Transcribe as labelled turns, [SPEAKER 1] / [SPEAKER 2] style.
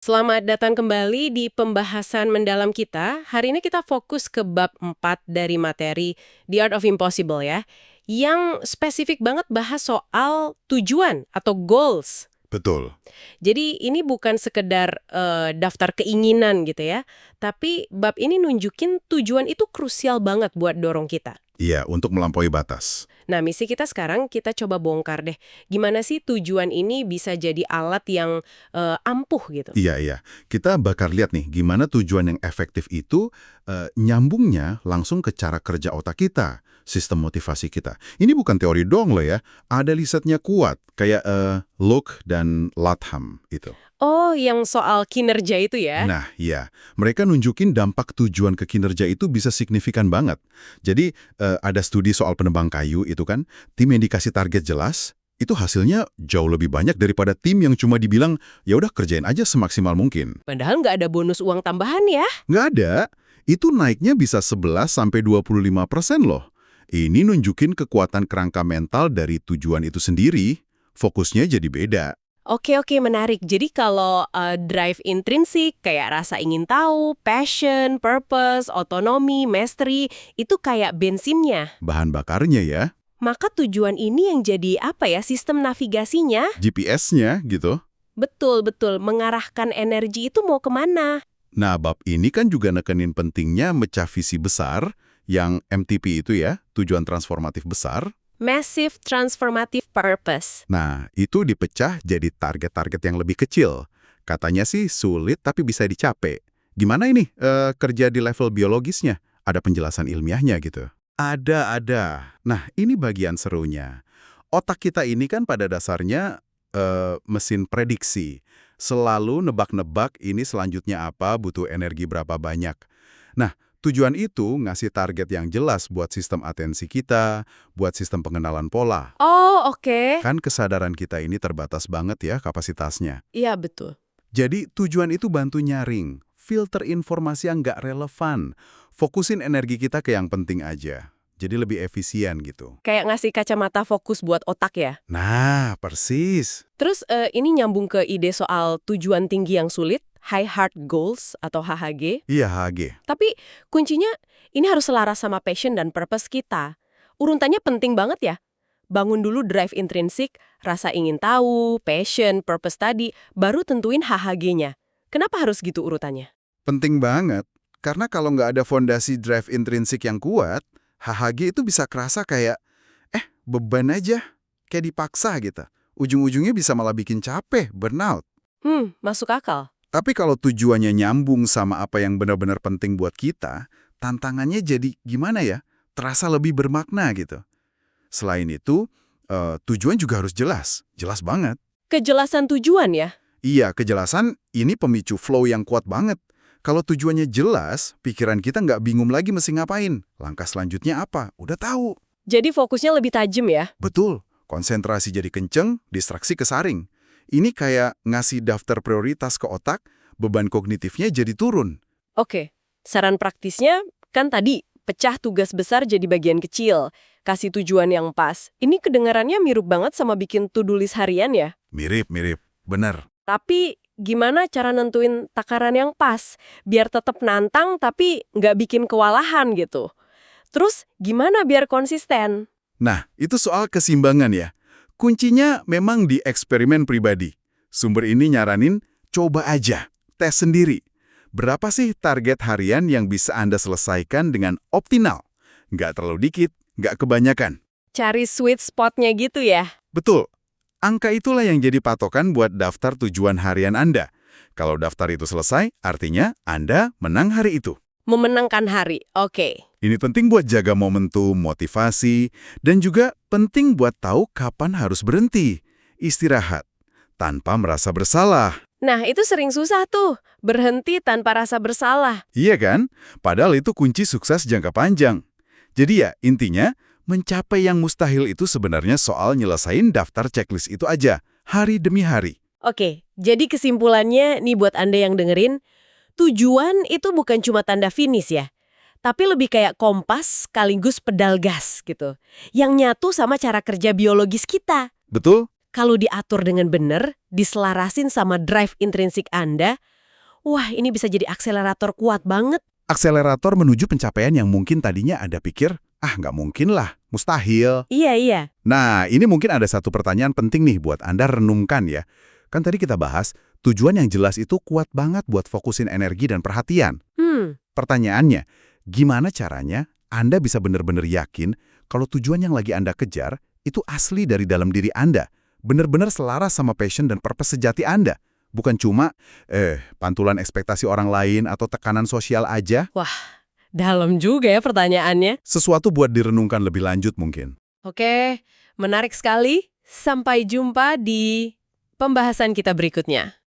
[SPEAKER 1] Selamat datang kembali di pembahasan mendalam kita. Hari ini kita fokus ke bab 4 dari materi The Art of Impossible ya, yang spesifik banget bahas soal tujuan atau goals.
[SPEAKER 2] Betul.
[SPEAKER 1] Jadi ini bukan sekedar daftar keinginan gitu ya, tapi bab ini nunjukin tujuan itu krusial banget buat dorong kita.
[SPEAKER 2] Iya, untuk melampaui batas.
[SPEAKER 1] Nah, misi kita sekarang kita coba bongkar deh. Gimana sih tujuan ini bisa jadi alat yang ampuh gitu?
[SPEAKER 2] Iya. Kita bakal lihat nih, gimana tujuan yang efektif itu nyambungnya langsung ke cara kerja otak kita, sistem motivasi kita. Ini bukan teori dong loh ya, ada risetnya kuat, kayak Locke dan Latham itu.
[SPEAKER 1] Oh, yang soal kinerja itu ya?
[SPEAKER 2] Nah, iya. Mereka nunjukin dampak tujuan ke kinerja itu bisa signifikan banget. Jadi, ada studi soal penebang kayu itu kan, tim yang dikasih target jelas, itu hasilnya jauh lebih banyak daripada tim yang cuma dibilang, ya udah kerjain aja semaksimal mungkin.
[SPEAKER 1] Padahal nggak ada bonus uang tambahan ya.
[SPEAKER 2] Nggak ada, itu naiknya bisa 11–25% loh. Ini nunjukin kekuatan kerangka mental dari tujuan itu sendiri. Fokusnya jadi beda.
[SPEAKER 1] Oke, menarik. Jadi kalau drive intrinsik, kayak rasa ingin tahu, passion, purpose, otonomi, mastery, itu kayak bensinnya.
[SPEAKER 2] Bahan bakarnya ya,
[SPEAKER 1] Maka tujuan ini yang jadi apa ya, sistem navigasinya?
[SPEAKER 2] GPS-nya gitu.
[SPEAKER 1] Betul, mengarahkan energi itu mau kemana?
[SPEAKER 2] Nah, bab ini kan juga nekenin pentingnya mecah visi besar, yang MTP itu ya, tujuan transformatif besar.
[SPEAKER 1] Massive Transformative Purpose.
[SPEAKER 2] Nah, itu dipecah jadi target-target yang lebih kecil. Katanya sih sulit tapi bisa dicapai. Gimana ini kerja di level biologisnya? Ada penjelasan ilmiahnya gitu? Ada. Nah, ini bagian serunya. Otak kita ini kan pada dasarnya mesin prediksi. Selalu nebak-nebak ini selanjutnya apa, butuh energi berapa banyak. Nah, tujuan itu ngasih target yang jelas buat sistem atensi kita, buat sistem pengenalan pola.
[SPEAKER 1] Oh, oke.
[SPEAKER 2] Kan kesadaran kita ini terbatas banget ya kapasitasnya.
[SPEAKER 1] Iya, betul.
[SPEAKER 2] Jadi tujuan itu bantu nyaring, filter informasi yang nggak relevan, fokusin energi kita ke yang penting aja. Jadi lebih efisien gitu.
[SPEAKER 1] Kayak ngasih kacamata fokus buat otak ya.
[SPEAKER 2] Nah, persis.
[SPEAKER 1] Terus ini nyambung ke ide soal tujuan tinggi yang sulit, High Heart Goals atau HHG.
[SPEAKER 2] Iya, HG.
[SPEAKER 1] Tapi kuncinya ini harus selaras sama passion dan purpose kita. Urutannya penting banget ya. Bangun dulu drive intrinsik, rasa ingin tahu, passion, purpose tadi, baru tentuin HHG-nya. Kenapa harus gitu urutannya?
[SPEAKER 2] Penting banget. Karena kalau nggak ada fondasi drive intrinsik yang kuat, HHG itu bisa kerasa kayak, beban aja. Kayak dipaksa gitu. Ujung-ujungnya bisa malah bikin capek, burnout.
[SPEAKER 1] Masuk akal.
[SPEAKER 2] Tapi kalau tujuannya nyambung sama apa yang benar-benar penting buat kita, tantangannya jadi gimana ya? Terasa lebih bermakna gitu. Selain itu, tujuan juga harus jelas. Jelas banget.
[SPEAKER 1] Kejelasan tujuan ya?
[SPEAKER 2] Iya, kejelasan ini pemicu flow yang kuat banget. Kalau tujuannya jelas, pikiran kita nggak bingung lagi mesti ngapain. Langkah selanjutnya apa? Udah tahu.
[SPEAKER 1] Jadi fokusnya lebih tajam ya?
[SPEAKER 2] Betul. Konsentrasi jadi kenceng, distraksi kesaring. Ini kayak ngasih daftar prioritas ke otak, beban kognitifnya jadi turun.
[SPEAKER 1] Oke, saran praktisnya kan tadi, pecah tugas besar jadi bagian kecil, kasih tujuan yang pas. Ini kedengarannya mirip banget sama bikin to-do list harian ya?
[SPEAKER 2] Mirip. Bener.
[SPEAKER 1] Tapi gimana cara nentuin takaran yang pas, biar tetap nantang tapi nggak bikin kewalahan gitu? Terus gimana biar konsisten?
[SPEAKER 2] Nah, itu soal keseimbangan ya. Kuncinya memang di eksperimen pribadi. Sumber ini nyaranin, coba aja, tes sendiri. Berapa sih target harian yang bisa Anda selesaikan dengan optimal? Nggak terlalu dikit, nggak kebanyakan.
[SPEAKER 1] Cari sweet spotnya gitu ya?
[SPEAKER 2] Betul. Angka itulah yang jadi patokan buat daftar tujuan harian Anda. Kalau daftar itu selesai, artinya Anda menang hari itu.
[SPEAKER 1] Memenangkan hari, oke.
[SPEAKER 2] Ini penting buat jaga momentum, motivasi, dan juga penting buat tahu kapan harus berhenti, istirahat, tanpa merasa bersalah.
[SPEAKER 1] Nah, itu sering susah tuh, berhenti tanpa rasa bersalah.
[SPEAKER 2] Iya kan? Padahal itu kunci sukses jangka panjang. Jadi ya, intinya, mencapai yang mustahil itu sebenarnya soal nyelesain daftar checklist itu aja, hari demi hari.
[SPEAKER 1] Oke, jadi kesimpulannya nih buat Anda yang dengerin, tujuan itu bukan cuma tanda finish ya, tapi lebih kayak kompas sekaligus pedal gas gitu, yang nyatu sama cara kerja biologis kita.
[SPEAKER 2] Betul?
[SPEAKER 1] Kalau diatur dengan benar, diselarasin sama drive intrinsik Anda, wah ini bisa jadi akselerator kuat banget.
[SPEAKER 2] Akselerator menuju pencapaian yang mungkin tadinya Anda pikir, nggak mungkin lah, mustahil.
[SPEAKER 1] Iya.
[SPEAKER 2] Nah, ini mungkin ada satu pertanyaan penting nih buat Anda renungkan ya. Kan tadi kita bahas, tujuan yang jelas itu kuat banget buat fokusin energi dan perhatian. Pertanyaannya, gimana caranya Anda bisa benar-benar yakin kalau tujuan yang lagi Anda kejar itu asli dari dalam diri Anda, benar-benar selaras sama passion dan purpose sejati Anda? Bukan cuma, pantulan ekspektasi orang lain atau tekanan sosial aja.
[SPEAKER 1] Wah, dalam juga ya pertanyaannya.
[SPEAKER 2] Sesuatu buat direnungkan lebih lanjut mungkin.
[SPEAKER 1] Oke, menarik sekali. Sampai jumpa di pembahasan kita berikutnya.